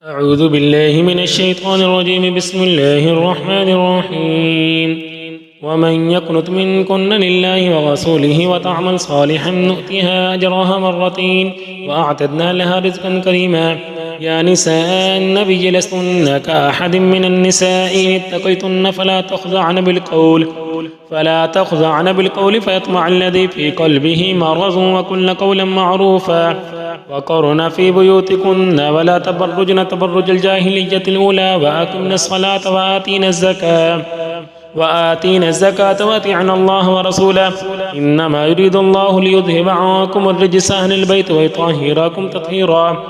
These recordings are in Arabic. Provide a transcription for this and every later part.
أعوذ بالله من الشيطان الرجيم. بسم الله الرحمن الرحيم. ومن يقنت منكن لله ورسوله وتعمل صالحا نؤتها أجرها مرتين وأعتدنا لها رزقا كريما. يا نساء النبي لستن كأحد من النساء إن اتقيتن فلا تخضعن بالقول فيطمع الذي في قلبه مرض وقلن قولا معروفا وقرن في بيوتكن ولا تبرجن تبرج الجاهلية الأولى وأقمن الصلاة وآتينا الزكاة وأطيعن الله ورسوله إنما يريد الله ليذهب عنكم الرجس أهل البيت ويطهركم تطهيرا.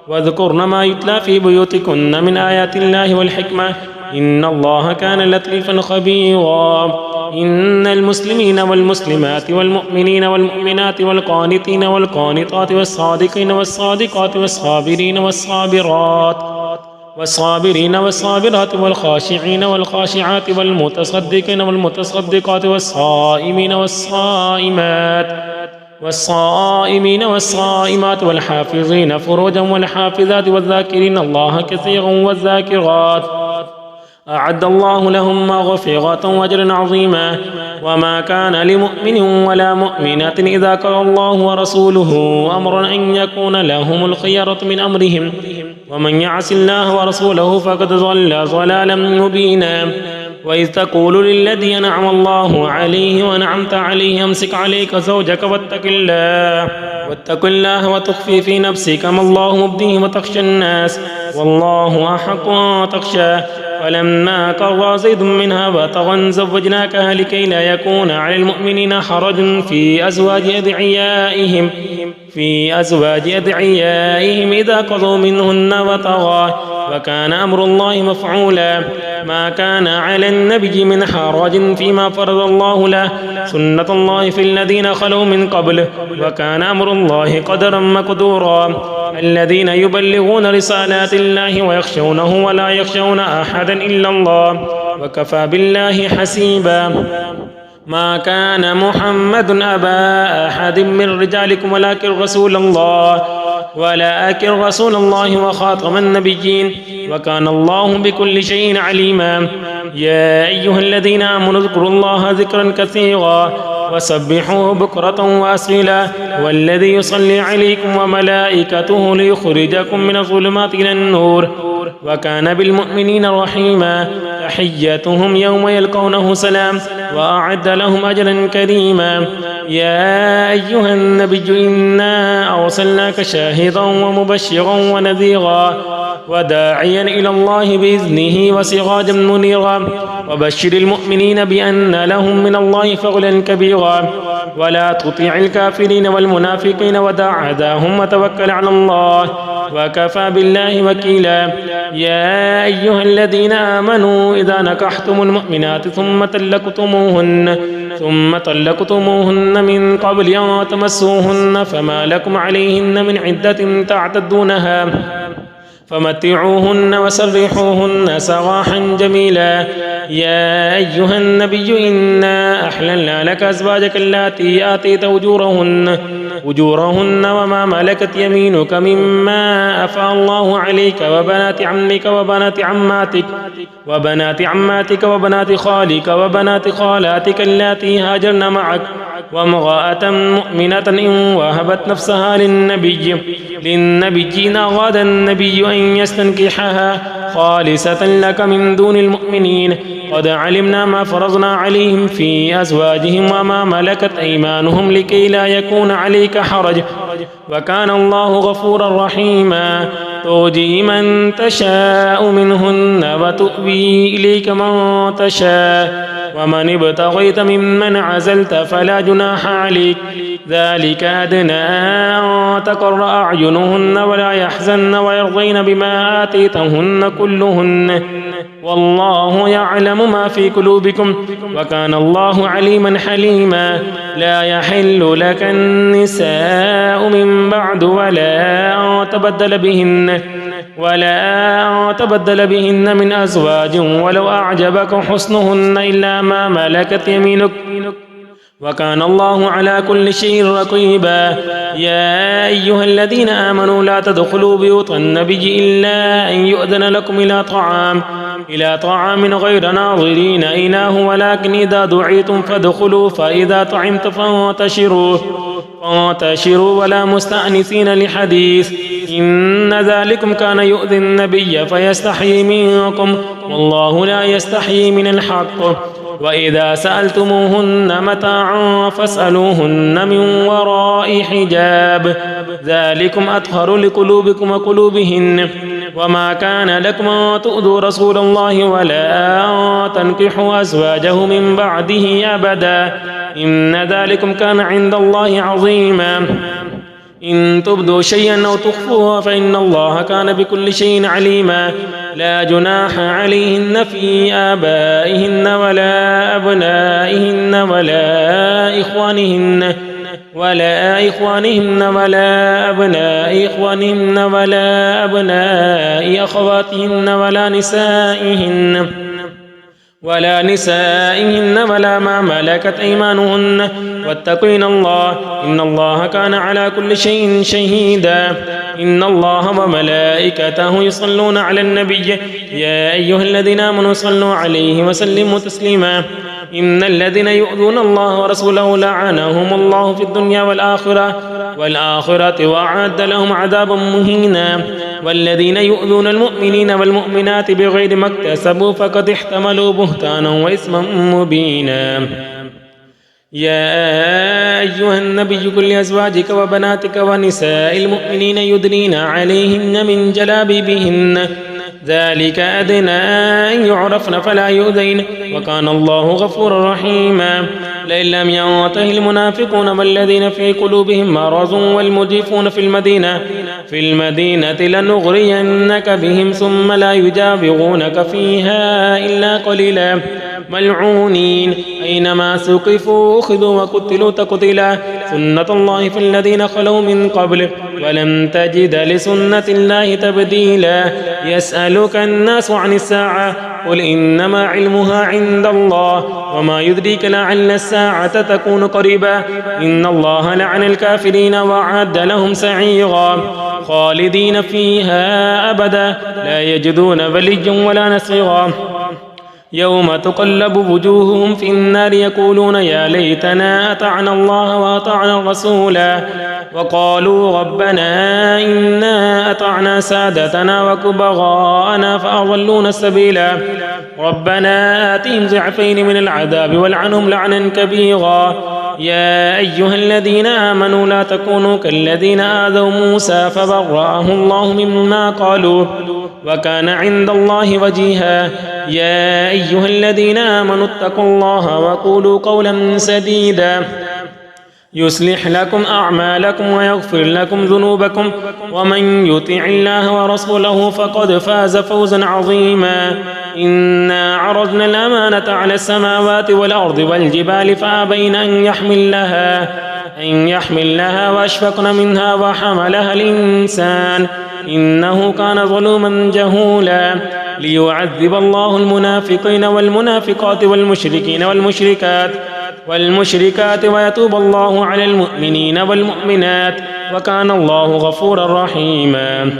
واذكرن ما يتلى في بيوتكن من آيات الله والحكمة إن الله كان لطيفا خبيرا. إن المسلمين والمسلمات والمؤمنين والمؤمنات والقانتين والقانطات والصادقين والصادقات والصابرين والصابرات والخاشعين والخاشعات والمتصدقين والمتصدقات والصائمين والصائمات والحافظين فروجا والحافظات والذاكرين الله كثيرا والذاكرات أعد الله لهم مغفرة وأجرا عظيما. وما كان لمؤمن ولا مؤمنة إذا قضى الله ورسوله أمرا أن يكون لهم الخيرة من أمرهم ومن يعص الله ورسوله فقد ضل ضلالا مبينا. وإذ تقول للذي أنعم الله عليه وأنعمت عليه أمسك عليك زوجك واتق الله وتخفي في نفسك ما الله مبديه وتخشى الناس والله أحق أن تخشى. فلما قضى زيد منها وطرا زوجناكها لكي لا يكون على المؤمنين حرج في أزواج أدعيائهم إذا قضوا منهن وطرا وكان أمر الله مفعولا. ما كان على النبي من حرج فيما فرض الله له سنة الله في الذين خلوا من قبل وكان أمر الله قدرا مقدورا. الذين يبلغون رسالات الله ويخشونه ولا يخشون أحدا إلا الله وكفى بالله حسيبا. ما كان محمد أبا أحد من رجالكم ولكن رسول الله وخاتم النبيين وكان الله بكل شيء عليما. يا أيها الذين آمنوا اذكروا الله ذكرا كثيرا وسبحوه بكرة وأصيلا والذي يصلي عليكم وملائكته ليخرجكم من الظلمات إلى النور وكان بالمؤمنين رحيما. تحيتهم يوم يلقونه سلام وأعد لهم أجرا كريما. يا أيها النبي إنا أرسلناك شاهدا ومبشرا ونذيرا وداعيا إلى الله بإذنه وسراجا منيرا وبشر المؤمنين بأن لهم من الله فضلا كبيرا. ولا تطيع الكافرين والمنافقين ودع أذاهم وتوكل على الله وكفى بالله وكيلا. يا أيها الذين آمنوا إذا نكحتم المؤمنات ثم طلقتموهن من قبل أن تمسوهن فما لكم عليهن من عدة تعتدونها فمتعوهن وسرحوهن سراحا جميلا. يا أيها النبي إنا أحللنا لك أزواجك اللاتي آتيت أجورهن وما ملكت يمينك مما أفاء الله عليك وبنات عمك وبنات عماتك وبنات خالك وبنات خالاتك اللاتي هاجرن معك وامرأة مؤمنة إن وهبت نفسها للنبي إن أراد النبي أن يستنكحها خالصة لك من دون المؤمنين قد علمنا ما فرضنا عليهم في أزواجهم وما ملكت أيمانهم لكي لا يكون عليك حرج وكان الله غفورا رحيما. ترجي من تشاء منهن وتؤوي إليك من تشاء ومن ابتغيت ممن عزلت فلا جناح عليك ذلك أدنى أن تقر أعينهن ولا يحزن ويرضين بما آتيتهن كلهن والله يعلم ما في قلوبكم وكان الله عليما حليما. لا يحل لك النساء من بعد ولا أن تبدل بهن من أزواج ولو أعجبك حسنهن إلا ما ملكت يمينك وكان الله على كل شيء رقيبا. يا أيها الذين آمنوا لا تدخلوا بيوت النبي إلا أن يؤذن لكم إلى طعام غير ناظرين إناه ولكن إذا دعيتم فادخلوا فإذا طعمتم فانتشروا ولا مستأنسين لحديث إن ذلكم كان يؤذي النبي فيستحيي منكم والله لا يستحيي من الحق. وإذا سألتموهن متاعا فاسألوهن من وراء حجاب ذلكم أطهر لقلوبكم وقلوبهن. وما كان لكم أن تؤذوا رسول الله ولا أن تنكحوا أزواجه من بعده أبدا إن ذلكم كان عند الله عظيما. إن تبدوا شيئا أو تخفوه فإن الله كان بكل شيء عليما. لا جناح عليهن في آبائهن ولا أبنائهن ولا إخوانهن ولا أبناء إخوانهن ولا أبناء أخواتهن ولا نسائهن ولا ما ملكت أيمانهن واتقين الله إن الله كان على كل شيء شهيدا. إن الله وملائكته يصلون على النبي يا أيها الذين آمنوا صلوا عليه وسلموا تسليما. إن الذين يؤذون الله ورسوله لعنهم الله في الدنيا والآخرة وأعد لهم عذابا مهينا. والذين يؤذون المؤمنين والمؤمنات بغير ما اكتسبوا فقد احتملوا بهتانا وإثما مبينا. يا أيها النبي قل لأزواجك وبناتك ونساء المؤمنين يدنين عليهن من جلابيبهن ذلك أدنى أن يعرفن فلا يؤذين وكان الله غفورا رحيما. لئن لم ينته المنافقون والذين في قلوبهم مرض والمجيفون في المدينة لنغرينك بهم ثم لا يجاوزونك فيها إلا قليلا ملعونين أينما ثقفوا أخذوا وقتلوا تقتيلا سنة الله في الذين خلوا من قبل ولن تجد لسنة الله تبديلا. يسألك الناس عن الساعة قل إنما علمها عند الله وما يدريك لعل الساعة تكون قريبا. إن الله لعن الكافرين وأعد لهم سعيرا خالدين فيها أبدا لا يجدون وليا ولا نصيرا. يوم تقلب وجوههم في النار يقولون يا ليتنا أطعنا الله وأطعنا الرسولا وقالوا ربنا إنا أطعنا سادتنا وكبراءنا فأضلونا السبيلا. ربنا آتهم ضعفين من العذاب والعنهم لعنا كبيرا. يا أيها الذين آمنوا لا تكونوا كالذين آذوا موسى فبرأه الله مما قالوا وكان عند الله وجيها. يا أيها الذين آمنوا اتقوا الله وقولوا قولا سديدا يصلح لكم أعمالكم ويغفر لكم ذنوبكم ومن يطع الله ورسوله فقد فاز فوزا عظيما. إنا عرضنا الأمانة على السماوات والأرض والجبال فأبين أن يحملنها وأشفقن منها وحملها الإنسان إنه كان ظلوما جهولا. ليعذب الله المنافقين والمنافقات والمشركين والمشركات ويتوب الله على المؤمنين والمؤمنات وكان الله غفورا رحيما.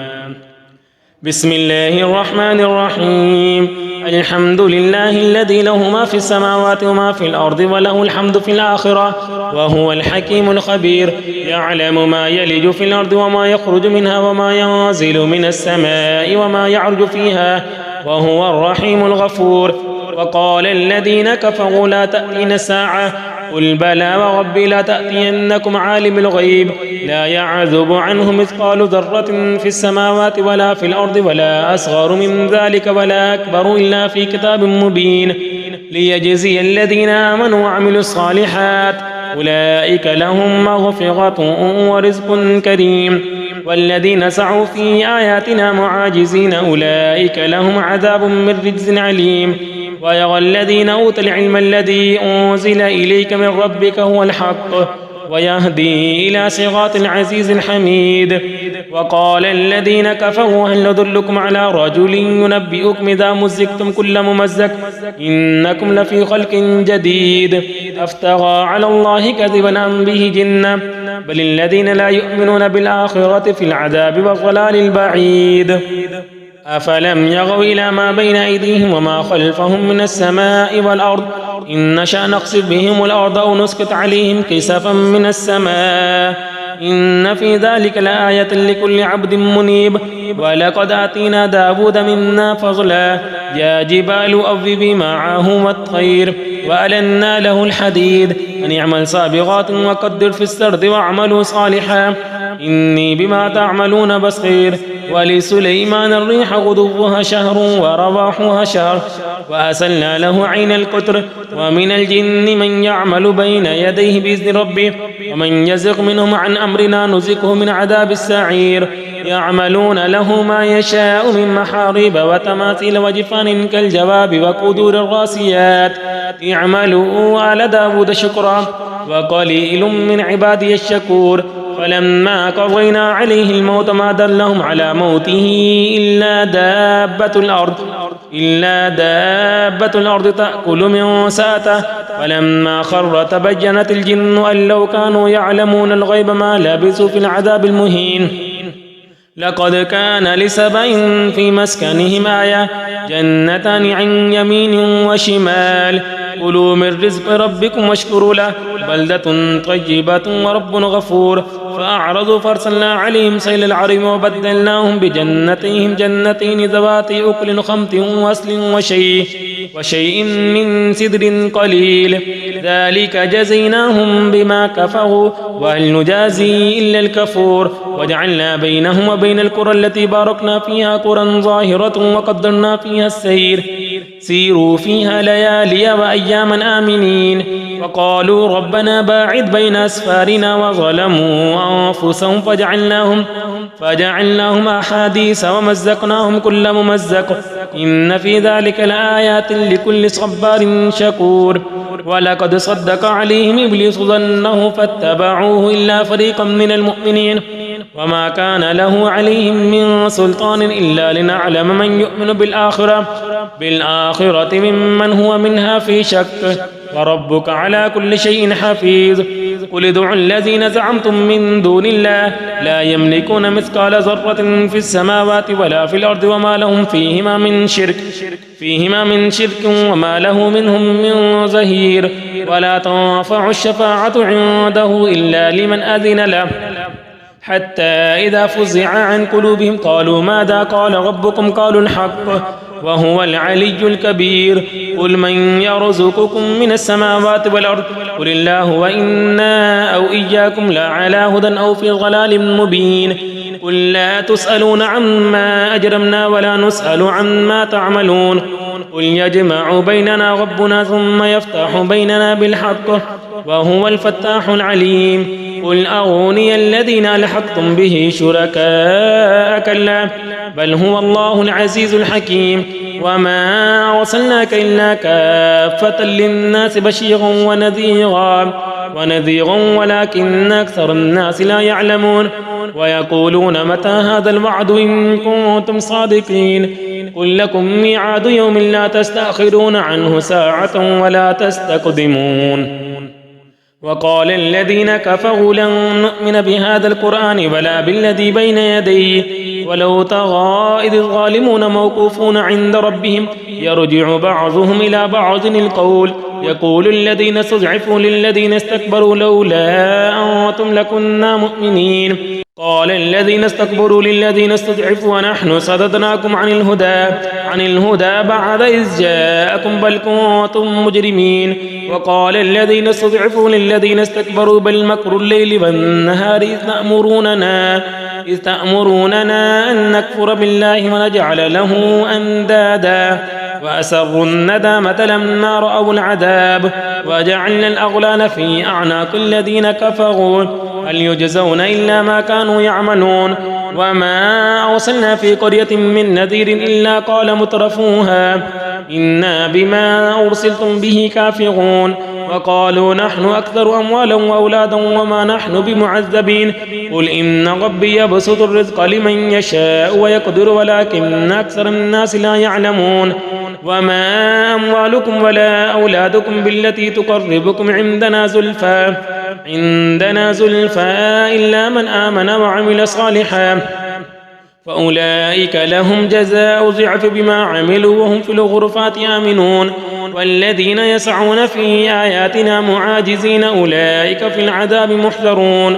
بسم الله الرحمن الرحيم. الحمد لله الذي له ما في السماوات وما في الأرض وله الحمد في الآخرة وهو الحكيم الخبير. يعلم ما يلج في الأرض وما يخرج منها وما ينزل من السماء وما يعرج فيها وهو الرحيم الغفور. وقال الذين كفروا لا تأتينا الساعة قل بلى وربي لا تأتينكم عالم الغيب لا يعزب عنه مثقال ذرة في السماوات ولا في الأرض ولا أصغر من ذلك ولا أكبر إلا في كتاب مبين ليجزي الذين آمنوا وعملوا الصالحات أولئك لهم مغفرة ورزق كريم. والذين سعوا في آياتنا معاجزين أولئك لهم عذاب من رجز عليم. ويرى الذين أوتوا العلم الذي أنزل إليك من ربك هو الحق ويهدي إلى صراط العزيز الحميد. وقال الذين كفروا هل ندلكم على رجل ينبئكم إذا مزقتم كل ممزق إنكم لفي خلق جديد. أفترى على الله كذبا أم به جنة بل الذين لا يؤمنون بالآخرة في العذاب والضلال البعيد أفلم يروا إلى ما بين أيديهم وما خلفهم من السماء والأرض إن نشأ نخسف بهم الأرض أو نسقط عليهم كسفا من السماء إن في ذلك لآية لكل عبد منيب ولقد آتينا داود منا فضلا يا جبال أوبي معه والطير وألنا له الحديد أن يعمل سابغات وقدر في السرد واعملوا صالحا إني بما تعملون بصير ولسليمان الريح غدوها شهر ورواحها شهر وأسلنا له عين القطر ومن الجن من يعمل بين يديه بإذن ربه ومن يزغ منهم عن أمرنا نزقه من عذاب السعير يعملون له ما يشاء من محاريب وتماثيل وجفان كالجواب وقدور الراسيات اعملوا آل داود شكرا وقليل من عبادي الشكور فلما قضينا عليه الموت ما دلهم على موته إلا دابة الأرض تأكل من ساته فلما خر تبينت الجن أن لو كانوا يعلمون الغيب ما لبثوا في العذاب المهين لقد كان لسبأ في مسكنهم آية جنتان عن يمين وشمال كلوا من رزق ربكم واشكروا له بلدة طيبة ورب غفور فأعرضوا فارسلنا عليهم سيل العرم وبدلناهم بجنتين جنتين ذواتي أكل خمط وأصل وشيء من سدر قليل ذلك جزيناهم بما كفروا وهل نجازي إلا الكفور وجعلنا بينهم وبين القرى التي باركنا فيها قرى ظاهرة وقدرنا فيها السير سيروا فيها ليالي وأياما آمنين وقالوا ربنا باعد بين أسفارنا وظلموا أنفسهم فجعلناهم أحاديث ومزقناهم كل ممزق إن في ذلك لآيات لكل صبار شكور ولقد صدق عليهم إبليس ظنه فاتبعوه إلا فريقا من المؤمنين وما كان له عليهم من سلطان إلا لنعلم من يؤمن بالآخرة ممن هو منها في شك وربك على كل شيء حفيظ قل ادعوا الذين زعمتم من دون الله لا يملكون مثقال ذرة في السماوات ولا في الأرض وما لهم فيهما من شرك وما له منهم من ظهير ولا تنفع الشفاعة عنده إلا لمن أذن له حتى إذا فزع عن قلوبهم قالوا ماذا قال ربكم قالوا الحق وهو العلي الكبير قل من يرزقكم من السماوات والأرض قل الله وإنا أو إياكم لا على هدى أو في ضلال مبين قل لا تسألون عما أجرمنا ولا نسأل عما تعملون قل يجمع بيننا ربنا ثم يفتح بيننا بالحق وهو الفتاح العليم قل أروني الذين ألحقتم به شركاء كلا بل هو الله العزيز الحكيم وما أرسلناك إلا كافة للناس بشيرا ونذيرا ولكن أكثر الناس لا يعلمون ويقولون متى هذا الوعد إن كنتم صادقين قل لكم ميعاد يوم لا تستأخرون عنه ساعة ولا تستقدمون وقال الذين كفروا لن نؤمن بهذا القرآن ولا بالذي بين يديه ولو ترى إذ الظالمون موقوفون عند ربهم يرجع بعضهم إلى بعض القول يقول الذين استضعفوا للذين استكبروا لولا أنتم لكنا مؤمنين قال الذين استكبروا للذين استضعفوا ونحن صددناكم عن الهدى بعد إذ جاءكم بل كنتم مجرمين وقال الذين استضعفوا للذين استكبروا بل مكر الليل والنهار إذ تأمروننا أن نكفر بالله ونجعل له أندادا وأسروا الندامة لما رأوا العذاب وجعلنا الأغلال في أعناق الذين كفروا هل يجزون إلا ما كانوا يعملون وما أرسلنا في قرية من نذير إلا قال مترفوها إنا بما أرسلتم به كافرون وقالوا نحن أكثر أموالا وأولادا وما نحن بمعذبين قل إن ربي يبسط الرزق لمن يشاء ويقدر ولكن أكثر الناس لا يعلمون وما أموالكم ولا أولادكم بالتي تقربكم عندنا زلفى إلا من آمن وعمل صالحا فأولئك لهم جزاء ضعف بما عملوا وهم في الغرفات آمنون والذين يسعون في آياتنا معاجزين أولئك في العذاب محذرون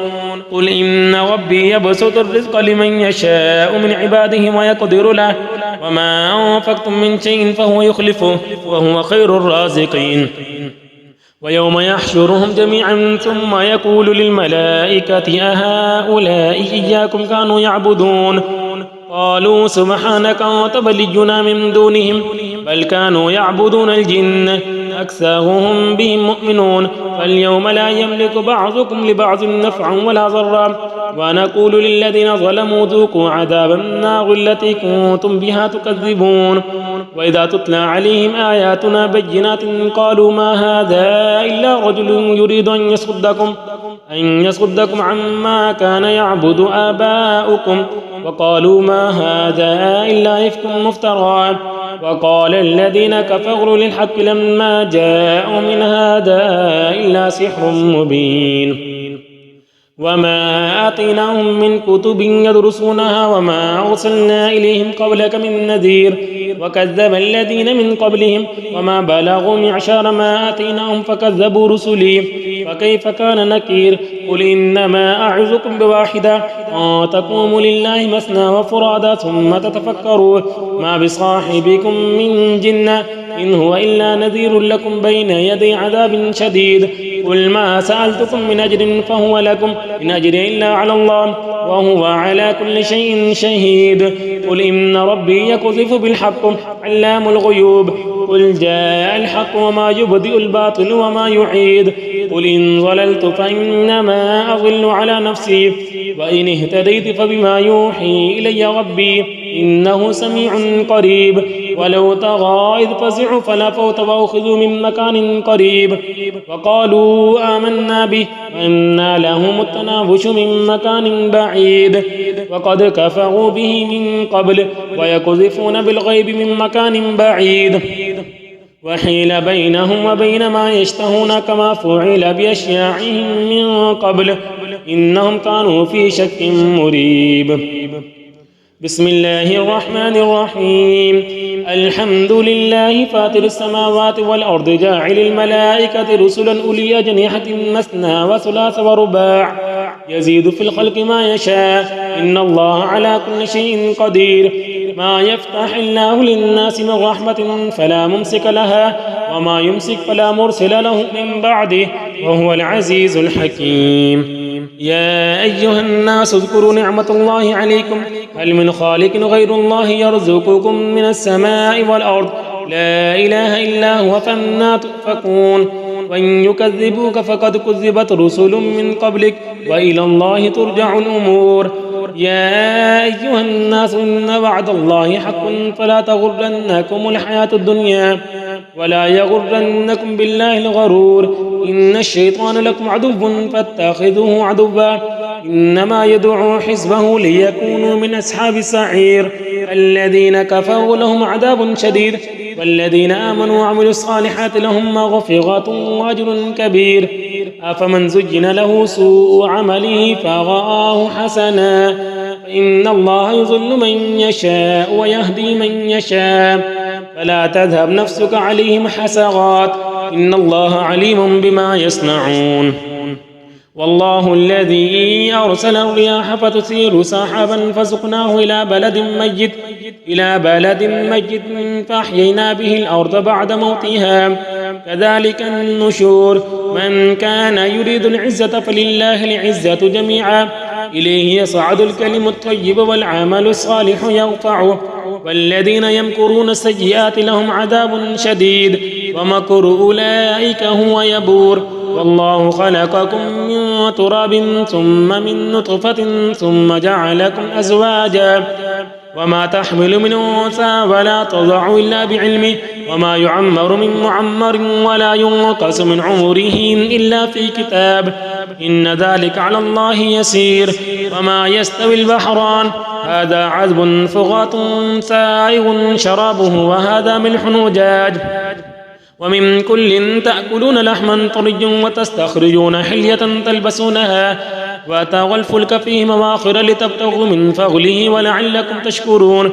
قل إن ربي يبسط الرزق لمن يشاء من عباده ويقدر له وما أنفقتم من شيء فهو يخلفه وهو خير الرازقين ويوم يحشرهم جميعا ثم يقول للملائكة أهؤلاء إياكم كانوا يعبدون قالوا سبحانك أنت ولينا من دونهم بل كانوا يعبدون الجن أكثرهم بهم مؤمنون فاليوم لا يملك بعضكم لبعض نفعا ولا ضرا ونقول للذين ظلموا ذوقوا عذاب النار التي كنتم بها تكذبون وإذا تتلى عليهم آياتنا بينات قالوا ما هذا إلا رجل يريد أن يصدكم عما كان يعبد آباؤكم وقالوا ما هذا إلا إفك مفترى وقال الذين كفروا للحق لما جاءوا من هذا إلا سحر مبين وما آتيناهم من كتب يدرسونها وما أرسلنا إليهم قبلك من نذير وكذب الذين من قبلهم وما بلغوا معشار ما آتيناهم فكذبوا رسلي فكيف كان نكير قل إنما أعظكم بواحدة أن تقوموا لله مثنى وفرادا ثم تتفكروا ما بصاحبكم من جنة إن هو إلا نذير لكم بين يدي عذاب شديد قل ما سألتكم من أجر فهو لكم إن أجري إلا على الله وهو على كل شيء شهيد قل إن ربي يقذف بالحق علام الغيوب قل جاء الحق وما يبدئ الباطل وما يعيد قل إن ضللت فإنما أضل على نفسي وإن اهتديت فبما يوحي إلي ربي إنه سميع قريب ولو ترى إذ فزعوا فلا فوت وأخذوا من مكان قريب وقالوا آمنا به وأنى لهم التناوش من مكان بعيد وقد كفروا به من قبل ويقذفون بالغيب من مكان بعيد وحيل بينهم وبين ما يشتهون كما فعل بأشياعهم من قبل إنهم كانوا في شك مريب بسم الله الرحمن الرحيم الحمد لله فاطر السماوات والأرض جاعل الملائكة رسلا أولي أجنحة مثنى وثلاث ورباع يزيد في الخلق ما يشاء إن الله على كل شيء قدير ما يفتح الله للناس من رحمة فلا ممسك لها وما يمسك فلا مرسل له من بعده وهو العزيز الحكيم يا أيها الناس اذكروا نعمة الله عليكم هل من خالق غير الله يرزقكم من السماء والأرض لا إله إلا هو فأنى تؤفكون وإن يكذبوك فقد كذبت رسل من قبلك وإلى الله ترجع الأمور يا أيها الناس إن وعد الله حق فلا تغرنكم الحياة الدنيا ولا يغرنكم بالله الغرور إن الشيطان لكم عدو فاتخذوه عدوا إنما يدعو حزبه ليكونوا من أصحاب السعير الذين كفروا لهم عذاب شديد والذين آمنوا وعملوا الصالحات لهم مغفرة وأجر كبير أفمن زين له سوء عمله فرآه حسنا فإن الله يضل من يشاء ويهدي من يشاء فلا تذهب نفسك عليهم حسرات إن الله عليم بما يصنعون والله الذي أرسل الرياح فتثير سحابا فسقناه إلى بلد ميت فأحيينا به الأرض بعد موتها كذلك النشور من كان يريد العزة فلله العزة جميعا إليه يصعد الكلم الطيب والعمل الصالح يرفعه والذين يمكرون السيئات لهم عذاب شديد ومكر أولئك هو يبور والله خلقكم من تراب ثم من نطفة ثم جعلكم أزواجا وما تحمل من أنثى ولا تضع إلا بعلمه وما يعمر من معمر ولا ينقص من عمره إلا في كتاب إن ذلك على الله يسير وما يستوي البحران هذا عذب فرات سائغ شرابه وهذا ملح أجاج ومن كل تأكلون لحما طريا وتستخرجون حلية تلبسونها وترى الفلك فيه مواخر لتبتغوا من فضله ولعلكم تشكرون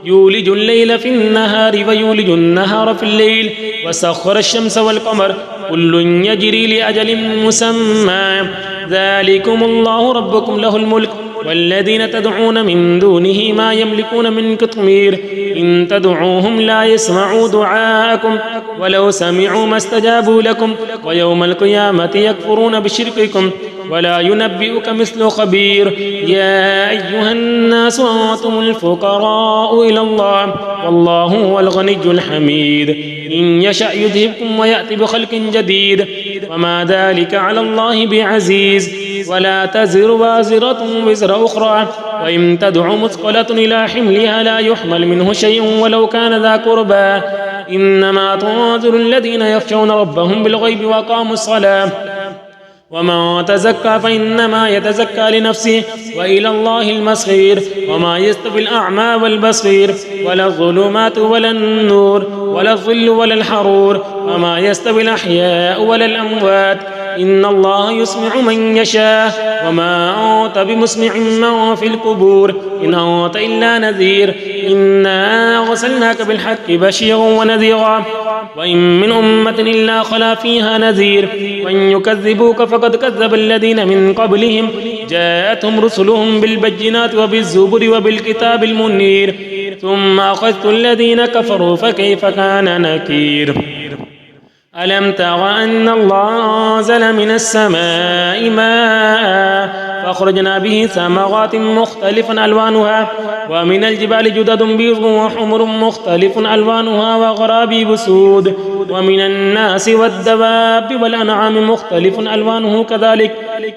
يولج الليل في النهار ويولج النهار في الليل وسخر الشمس والقمر كل يجري لأجل مسمى ذلكم الله ربكم له الملك والذين تدعون من دونه ما يملكون من قطمير إن تدعوهم لا يسمعوا دعاءكم ولو سمعوا ما استجابوا لكم ويوم القيامة يكفرون بشرككم ولا ينبئك مثل خبير يا أيها الناس أنتم الفقراء إلى الله والله هو الغني الحميد إن يشأ يذهبكم ويأتي بخلق جديد وما ذلك على الله بعزيز ولا تزر وازرة وزر أخرى وإن تدع مثقلة إلى حملها لا يحمل منه شيء ولو كان ذا قربى إنما تنذر الذين يخشون ربهم بالغيب وأقاموا الصلاة ومن تزكى فإنما يتزكى لنفسه وإلى الله المصير وما يستوي الأعمى والبصير ولا الظلمات ولا النور ولا الظل ولا الحرور وما يستوي الأحياء ولا الأموات إن الله يسمع من يشاء وما أنت بمسمع من في القبور إن أنت إلا نذير إنا أرسلناك بالحق بشيرا ونذيرا وإن من أمة إلا خلا فيها نذير وإن يكذبوك فقد كذب الذين من قبلهم جاءتهم رسلهم بالبينات وبالزبر وبالكتاب المنير ثم أخذت الذين كفروا فكيف كان نكير ألم تر أن الله أنزل من السماء ماء فأخرجنا به ثمرات مختلفا ألوانها ومن الجبال جدد بيض وحمر مختلف ألوانها وغرابيب سود ومن الناس والدواب والأنعام مختلف ألوانه كذلك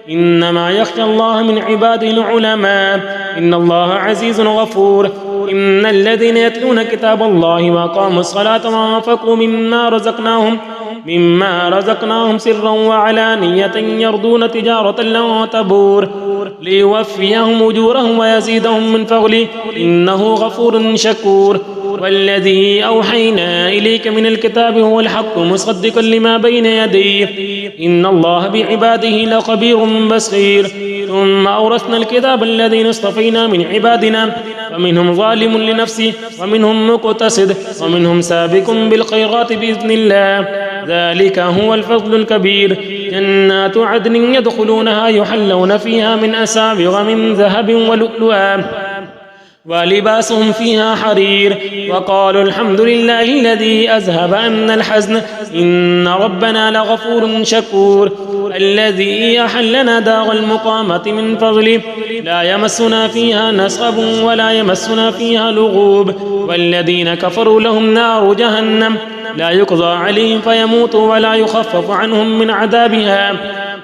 إنما يخشى الله من عباده العلماء إن الله عزيز غفور إن الذين يتلون كتاب الله وأقاموا الصلاة وأنفقوا مما رزقناهم سرا وعلانية يرجون تجارة لن تبور ليوفيهم أجورهم ويزيدهم من فضله إنه غفور شكور والذي أوحينا إليك من الكتاب هو الحق مصدقا لما بين يديه إن الله بعباده لخبير بصير ثم أورثنا الكتاب الذين اصطفينا من عبادنا فمنهم ظالم لنفسه ومنهم مقتصد ومنهم سابق بالخيرات بإذن الله ذلك هو الفضل الكبير جنات عدن يدخلونها يحلون فيها من أساور من ذهب ولؤلؤا ولباسهم فيها حرير وقالوا الحمد لله الذي أذهب عنا الحزن إن ربنا لغفور شكور الذي أحلنا دار المقامة من فضله لا يمسنا فيها نصب ولا يمسنا فيها لغوب والذين كفروا لهم نار جهنم لا يقضى عليهم فيموتوا ولا يخفف عنهم من عذابها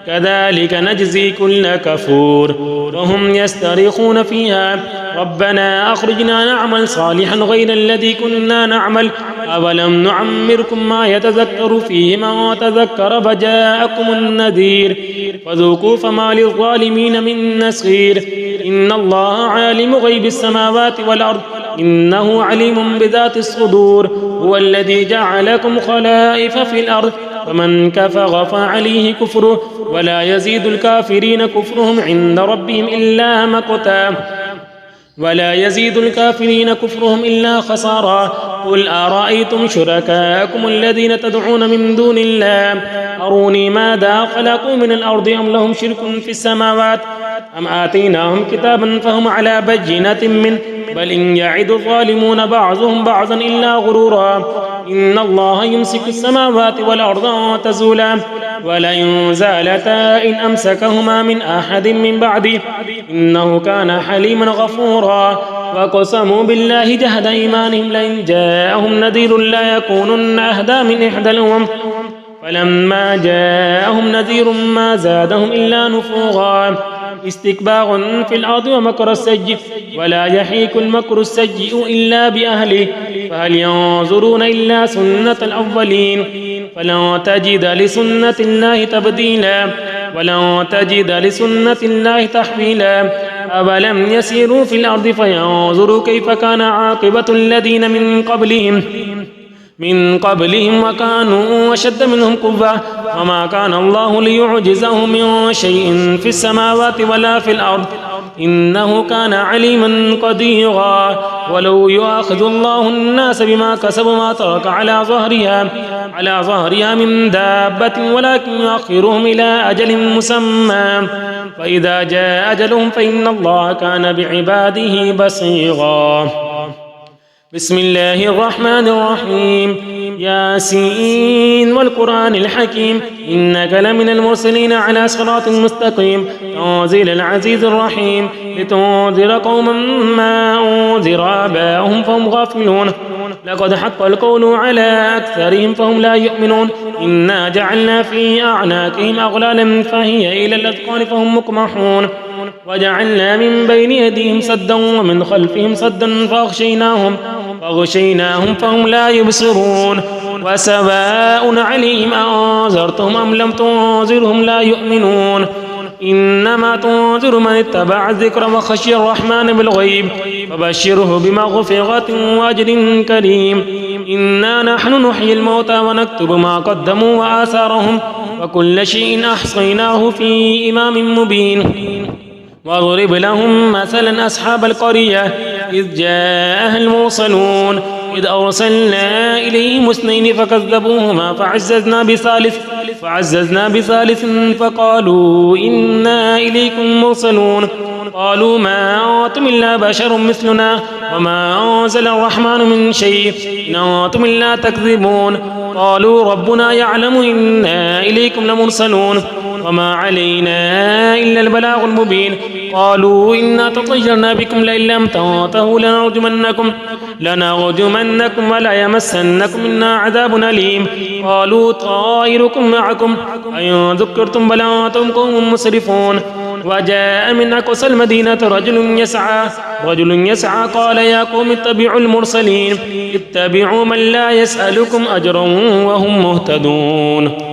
كذلك نجزي كل كفور وهم يسترخون فيها ربنا أخرجنا نعمل صالحا غير الذي كنا نعمل أولم نعمركم ما يتذكر فيه من تذكر فجاءكم النذير فذوقوا فما للظالمين من نصير إن الله عالم غيب السماوات والأرض إنه عليم بذات الصدور هو الذي جعلكم خلائف في الأرض فمن كفر فعليه كفره ولا يزيد الكافرين كفرهم عند ربهم إلا مقتا ولا يزيد الكافرين كفرهم إلا خسارا قل أرأيتم شركاءكم الذين تدعون من دون الله أروني ماذا خلقوا من الأرض أم لهم شرك في السماوات أم آتيناهم كتابا فهم على بينة منه بل إن يعد الظالمون بعضهم بعضا إلا غرورا إن الله يمسك السماوات والأرض أن تزولا ولئن زالتا إن أمسكهما من أحد من بعده إنه كان حليما غفورا وقسموا بالله جهد إيمانهم لئن جاءهم نذير لا يكونن أهدى من إحدى الأمم فلما جاءهم نذير ما زادهم إلا نفورا استكبارا في الأرض ومكر السيء ولا يحيك المكر السيء إلا بأهله فهل ينظرون إلا سنة الأولين فلن تجد لسنة الله تبديلا ولن تجد لسنة الله تحويلا أولم يسيروا في الأرض فينظروا كيف كان عاقبة الذين من قبلهم وكانوا أشد منهم قوة وما كان الله ليعجزه من شيء في السماوات ولا في الأرض إنه كان عليما قديرا ولو يؤاخذ الله الناس بما كسبوا ما ترك على ظهرها من دابة ولكن يؤخرهم إلى أجل مسمى فإذا جاء أجلهم فإن الله كان بعباده بصيرا. بسم الله الرحمن الرحيم ياسين والقرآن الحكيم إنك لمن المرسلين على صراط مستقيم تنزيل العزيز الرحيم لتنذر قوما ما أنذر آباؤهم فهم غافلون لقد حق القول على أكثرهم فهم لا يؤمنون إنا جعلنا في أعناقهم أغلالا فهي إلى الأذقان فهم مقمحون وجعلنا من بين يديهم سدا ومن خلفهم سدا فأغشيناهم فهم لا يبصرون وسواء عليهم أنذرتهم أم لم تنذرهم لا يؤمنون إنما تنذر من اتبع الذكر وخشي الرحمن بالغيب فبشره بمغفرة وأجر كريم إنا نحن نحيي الموتى ونكتب ما قدموا وآثارهم وكل شيء أحصيناه في إمام مبين واضرب لهم مثلا أصحاب القرية إذ جاءها المرسلون إذ أرسلنا إليهم اثنين فكذبوهما فعززنا بثالث فقالوا إنا إليكم مرسلون قالوا ما أنتم إلا بشر مثلنا وما أنزل الرحمن من شيء إن أنتم إلا تكذبون قالوا ربنا يعلم إنا إليكم لمرسلون وما علينا إلا البلاغ المبين قالوا إنا تطيرنا بكم لئن لم تنتهوا لنرجمنكم ولا يمسنكم منا عذاب أليم قالوا طائركم معكم أئن ذكرتم بل أنتم قوم مسرفون وجاء من أقصى المدينة رجل يسعى قال يا قوم اتبعوا المرسلين اتبعوا من لا يسألكم أجرا وهم مهتدون.